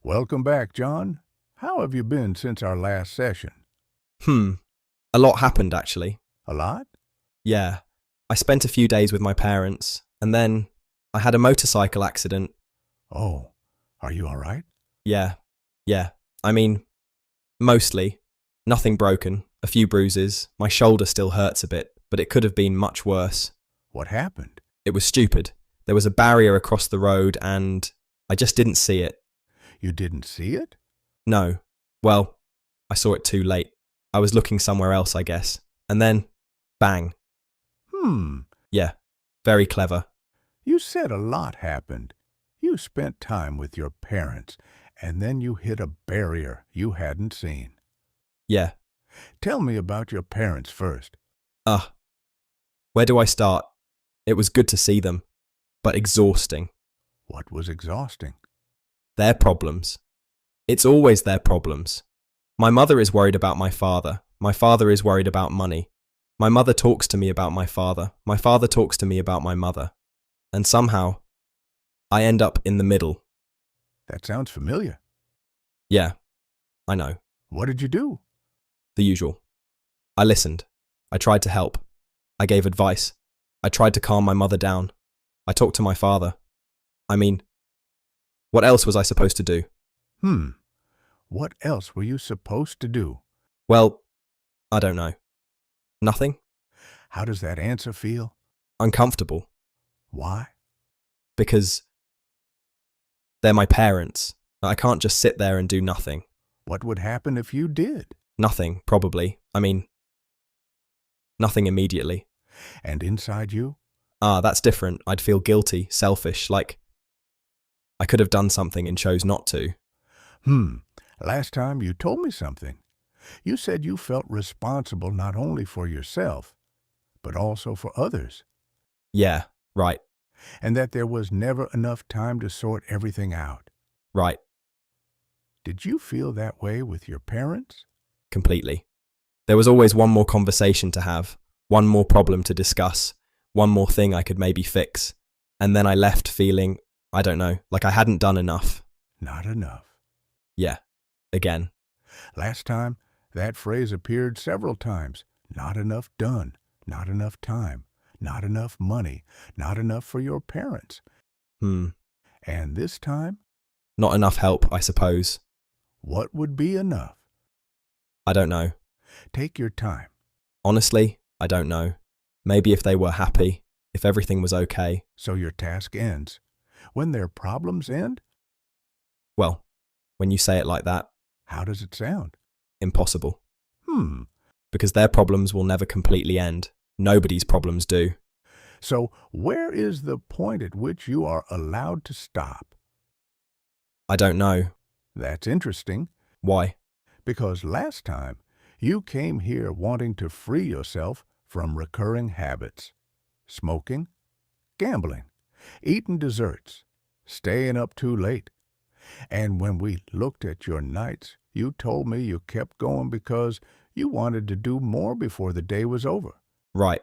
Welcome back, John. How have you been since our last session? Hmm. A lot happened, actually. A lot? Yeah. I spent a few days with my parents, and then I had a motorcycle accident. Oh, are you all right? Yeah. Yeah. I mean, mostly. Nothing broken. A few bruises. My shoulder still hurts a bit, but it could have been much worse. What happened? It was stupid. There was a barrier across the road, and I just didn't see it. You didn't see it? No. Well, I saw it too late. I was looking somewhere else, I guess. And then, bang. Hmm. Yeah. Very clever. You said a lot happened. You spent time with your parents, and then you hit a barrier you hadn't seen. Yeah. Tell me about your parents first. Ah. Where do I start? It was good to see them, but exhausting. What was exhausting? Their problems. It's always their problems. My mother is worried about my father. My father is worried about money. My mother talks to me about my father. My father talks to me about my mother. And somehow, I end up in the middle. That sounds familiar. Yeah, I know. What did you do? The usual. I listened. I tried to help. I gave advice. I tried to calm my mother down. I talked to my father. I mean, what else was I supposed to do? What else were you supposed to do? Well, I don't know. Nothing? How does that answer feel? Uncomfortable. Why? Because they're my parents. I can't just sit there and do nothing. What would happen if you did? Nothing, probably. I mean, nothing immediately. And inside you? That's different. I'd feel guilty, selfish, like I could have done something and chose not to. Last time you told me something. You said you felt responsible not only for yourself, but also for others, Yeah, right, and that there was never enough time to sort everything out. right, Did you feel that way with your parents? completely. There was always one more conversation to have, one more problem to discuss, one more thing I could maybe fix. And then I left feeling, I don't know, like I hadn't done enough. Not enough. Yeah, again. Last time, that phrase appeared several times. Not enough done. Not enough time. Not enough money. Not enough for your parents. And this time, Not enough help, I suppose. what would be enough? I don't know. Take your time. Honestly, I don't know. Maybe if they were happy, if everything was okay. So your task ends. When their problems end, Well, when you say it like that, how does it sound? impossible. Hmm. Because their problems will never completely end. Nobody's problems do. So where is the point at which you are allowed to stop? I don't know. That's interesting, Why? because last time you came here wanting to free yourself from recurring habits. Smoking, gambling, eating desserts, staying up too late. And when we looked at your nights, you told me you kept going because you wanted to do more before the day was over. Right.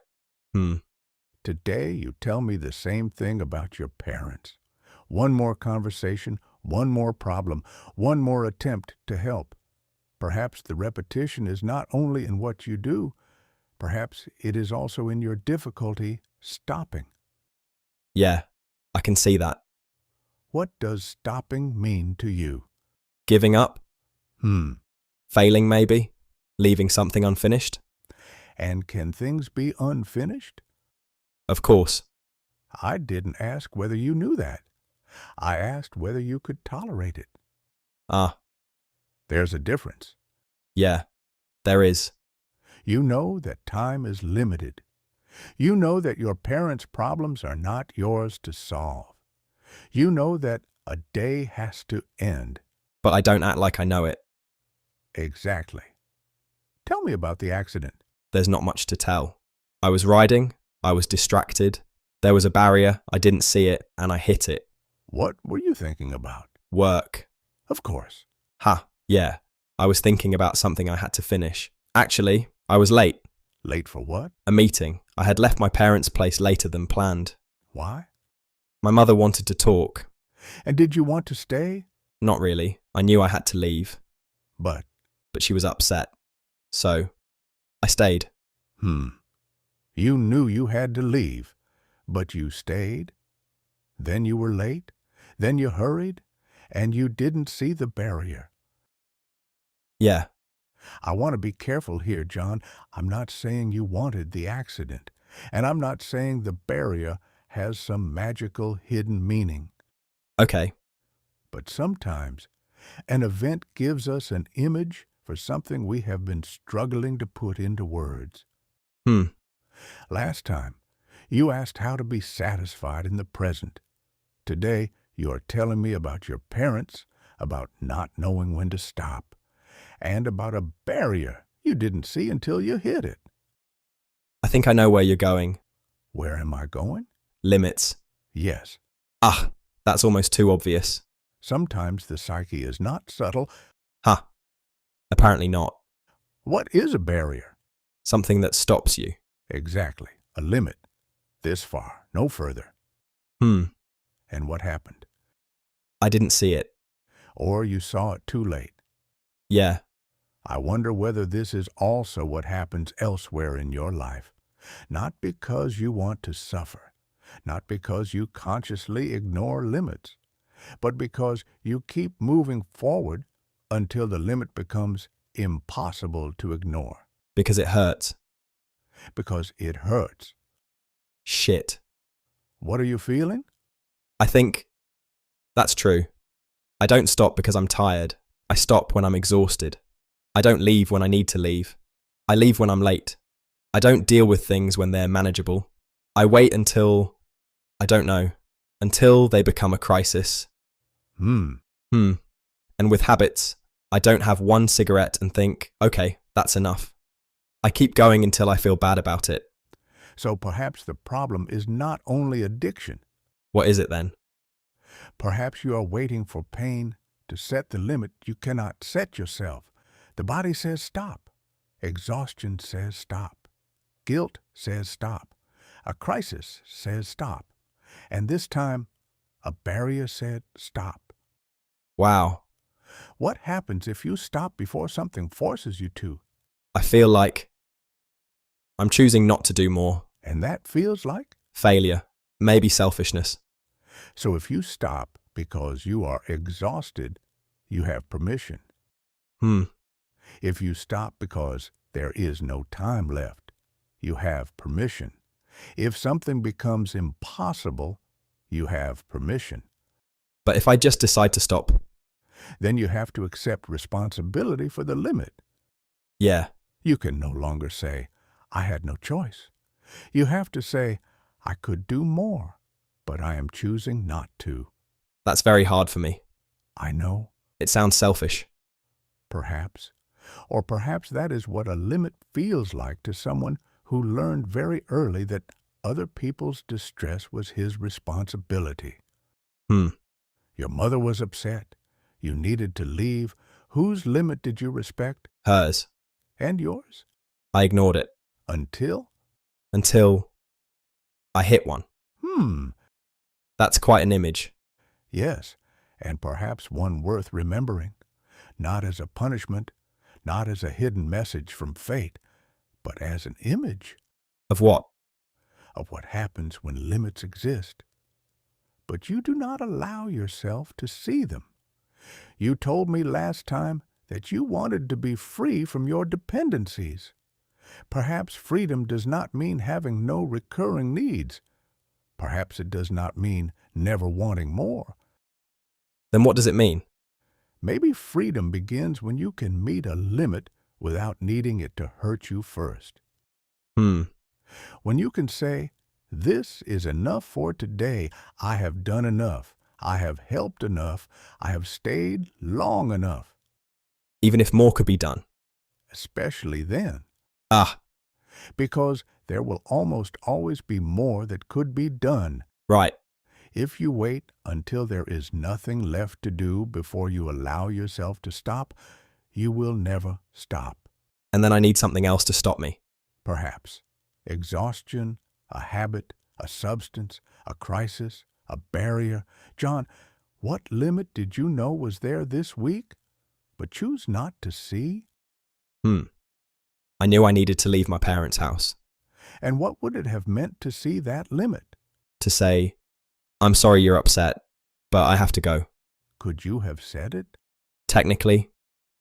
Today you tell me the same thing about your parents. One more conversation, one more problem, one more attempt to help. Perhaps the repetition is not only in what you do, perhaps it is also in your difficulty stopping. Yeah, I can see that. What does stopping mean to you? Giving up? Hmm. Failing, maybe? Leaving something unfinished? And can things be unfinished? Of course. I didn't ask whether you knew that. I asked whether you could tolerate it. Ah, There's a difference. yeah, there is. You know that time is limited. You know that your parents' problems are not yours to solve. You know that a day has to end. But I don't act like I know it. Exactly. Tell me about the accident. There's not much to tell. I was riding, I was distracted, there was a barrier, I didn't see it, and I hit it. What were you thinking about? Work. Of course. Ha, yeah. I was thinking about something I had to finish. Actually, I was late. Late for what? A meeting. I had left my parents' place later than planned. Why? My mother wanted to talk. And did you want to stay? Not really. I knew I had to leave, But, but she was upset. So, I stayed. You knew you had to leave, but you stayed? Then you were late? Then you hurried? And you didn't see the barrier? Yeah, I want to be careful here, John. I'm not saying you wanted the accident, and I'm not saying the barrier has some magical hidden meaning. okay. But sometimes an event gives us an image for something we have been struggling to put into words. Hmm. Last time, you asked how to be satisfied in the present. Today, you are telling me about your parents, about not knowing when to stop, and about a barrier you didn't see until you hit it. I think I know where you're going. Where am I going? Limits. Yes, Ah, that's almost too obvious. sometimes the psyche is not subtle. Ha. Apparently not. What is a barrier? Something that stops you. Exactly, a limit. This far, no further. Hmm. And what happened? I didn't see it. Or you saw it too late. Yeah. I wonder whether this is also what happens elsewhere in your life. Not because you want to suffer, not because you consciously ignore limits, but because you keep moving forward until the limit becomes impossible to ignore. Because it hurts. Because it hurts. Shit. What are you feeling? I think that's true. I don't stop because I'm tired. I stop when I'm exhausted. I don't leave when I need to leave. I leave when I'm late. I don't deal with things when they're manageable. I wait until, I don't know, until they become a crisis. And with habits, I don't have one cigarette and think, okay, that's enough. I keep going until I feel bad about it. So perhaps the problem is not only addiction. What is it then? Perhaps you are waiting for pain to set the limit you cannot set yourself. The body says stop. Exhaustion says stop. Guilt says stop. A crisis says stop. And this time, a barrier said stop. Wow. What happens if you stop before something forces you to? I feel like I'm choosing not to do more. And that feels like? Failure. Maybe selfishness. So if you stop because you are exhausted, you have permission. If you stop because there is no time left, you have permission. If something becomes impossible, you have permission. But if I just decide to stop, Then you have to accept responsibility for the limit. yeah, You can no longer say, I had no choice. You have to say, I could do more, but I am choosing not to. that's very hard for me. I know, It sounds selfish. perhaps. Or perhaps that is what a limit feels like to someone who learned very early that other people's distress was his responsibility. Your mother was upset. You needed to leave. Whose limit did you respect? Hers. And yours? I ignored it Until? until I hit one. That's quite an image. Yes, and perhaps one worth remembering. Not as a punishment, not as a hidden message from fate, but as an image Of what? of what happens when limits exist. But you do not allow yourself to see them. You told me last time that you wanted to be free from your dependencies. Perhaps freedom does not mean having no recurring needs. Perhaps it does not mean never wanting more. Then what does it mean? Maybe freedom begins when you can meet a limit without needing it to hurt you first. When you can say, this is enough for today, I have done enough, I have helped enough, I have stayed long enough. Even if more could be done. Especially then. Ah, Because there will almost always be more that could be done. right. If you wait until there is nothing left to do before you allow yourself to stop, you will never stop. And then I need something else to stop me. Perhaps. Exhaustion, a habit, a substance, a crisis, a barrier. John, What limit did you know was there this week, but choose not to see? I knew I needed to leave my parents' house. And what would it have meant to see that limit? To say, I'm sorry you're upset, but I have to go. Could you have said it? Technically,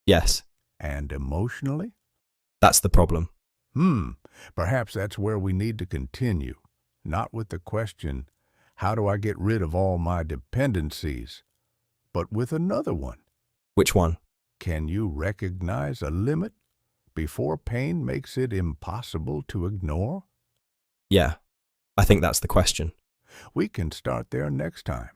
yes. And emotionally? That's the problem. Perhaps that's where we need to continue, not with the question, how do I get rid of all my dependencies, but with another one. Which one? Can you recognize a limit before pain makes it impossible to ignore? Yeah, I think that's the question. We can start there next time.